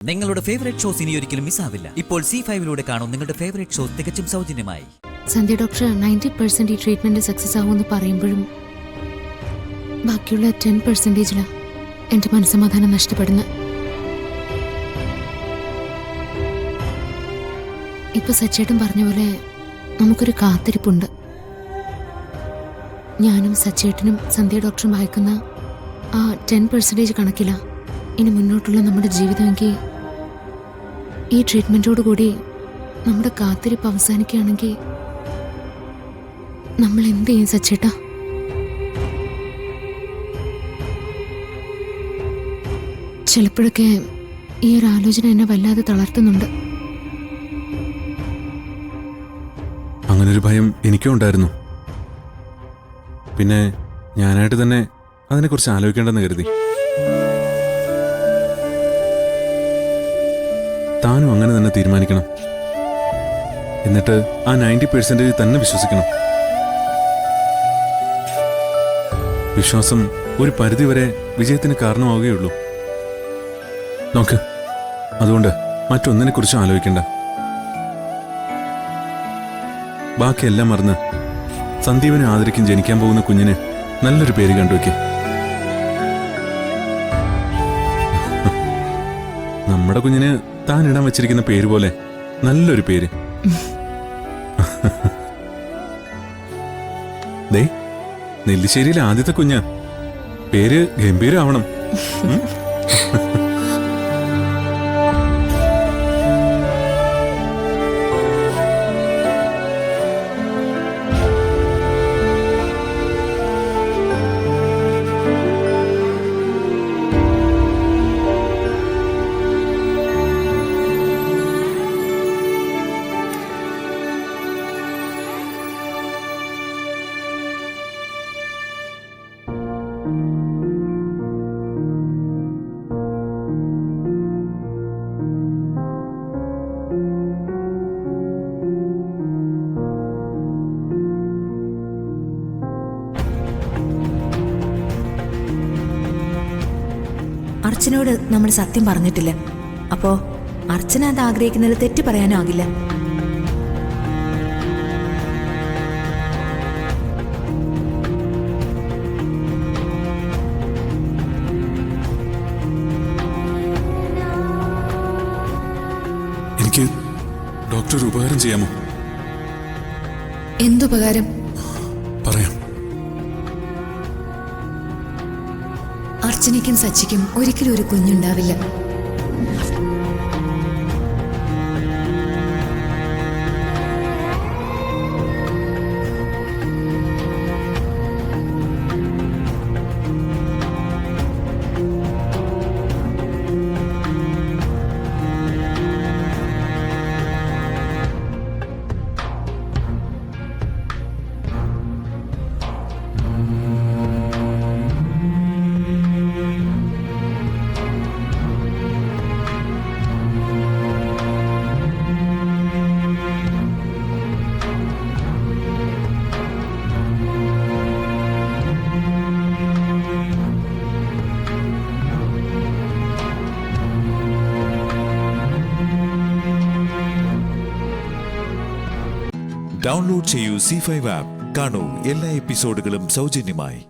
നിങ്ങളുടെ favourite shows ഇനി ഒരിക്കലും മിസ്സാവില്ല. ഇപ്പോൾ C5 കാണും നിങ്ങളുടെ ഫേവറേറ്റ് ഷോസ് തികച്ചും സൗജന്യമായി. സന്ധ്യ ഡോക്ടർ 90% ഈ ട്രീറ്റ്മെന്റ് സക്സസ് ആവുമെന്ന് പറയുമ്പോഴും ബാക്കിയുള്ള 10%-ലാണ് എന്റെ മനസ്സമാധാനം നഷ്ടപ്പെടുന്നത്. ഇപ്പൊ സച്ചേട്ടൻ പറഞ്ഞ പോലെ നമുക്കൊരു കാത്തിരിപ്പുണ്ട്. ഞാനും സച്ചേട്ടനും സന്ധ്യ ഡോക്ടറും വായിക്കുന്ന ആ 10% കണക്കില ഇനി മുന്നോട്ടുള്ള നമ്മുടെ ജീവിതമെങ്കിൽ ഈ ട്രീറ്റ്മെന്റോട് കൂടി നമ്മുടെ കാത്തിരിപ്പ് അവസാനിക്കുകയാണെങ്കിൽ നമ്മൾ എന്ത് ചെയ്യും സച്ചേട്ടാ? ചിലപ്പോഴൊക്കെ ഈ ഒരു ആലോചന എന്നെ വല്ലാതെ തളർത്തുന്നുണ്ട്. അങ്ങനൊരു ഭയം എനിക്കും ഉണ്ടായിരുന്നു. പിന്നെ ഞാനായിട്ട് തന്നെ അതിനെക്കുറിച്ച് ആലോചിക്കേണ്ടെന്ന് കരുതി. താനും അങ്ങനെ തന്നെ തീരുമാനിക്കണം. എന്നിട്ട് ആ 90% തന്നെ വിശ്വസിക്കണം. വിശ്വാസം ഒരു പരിധിവരെ വിജയത്തിന് കാരണമാവുകയുള്ളൂ. നോക്ക്, അതുകൊണ്ട് മറ്റൊന്നിനെക്കുറിച്ച് ആലോചിക്കണ്ട. ബാക്കിയെല്ലാം മറന്ന് സന്ദീപിനെ ആദരിക്കും ജനിക്കാൻ പോകുന്ന കുഞ്ഞിന് നല്ലൊരു പേര് കണ്ടുവയ്ക്ക്. നമ്മുടെ കുഞ്ഞിന് താൻ ഇടാൻ വെച്ചിരിക്കുന്ന പേര് പോലെ നല്ലൊരു പേര്. ദേ, നെല്ലിശ്ശേരിയിലെ ആദ്യത്തെ കുഞ്ഞ്. പേര് ഗംഭീരമാവണം. അർച്ചനയോട് നമ്മൾ സത്യം പറഞ്ഞിട്ടില്ല. അപ്പോ അർച്ചന അത് ആഗ്രഹിക്കുന്നതിൽ തെറ്റ് പറയാനും ആകില്ല. എനിക്ക് ഡോക്ടർ ഒരു ഉപകാരം ചെയ്യാമോ? എന്തുപകാരം? പറയാം. അർച്ചനയ്ക്കും സച്ചിക്കും ഒരിക്കലും ഒരു കുഞ്ഞുണ്ടാവില്ല. ഡൗൺലോഡ് ചെയ്യൂ C5 ആപ്പ്. കാണൂ എല്ലാ എപ്പിസോഡുകളും സൗജന്യമായി.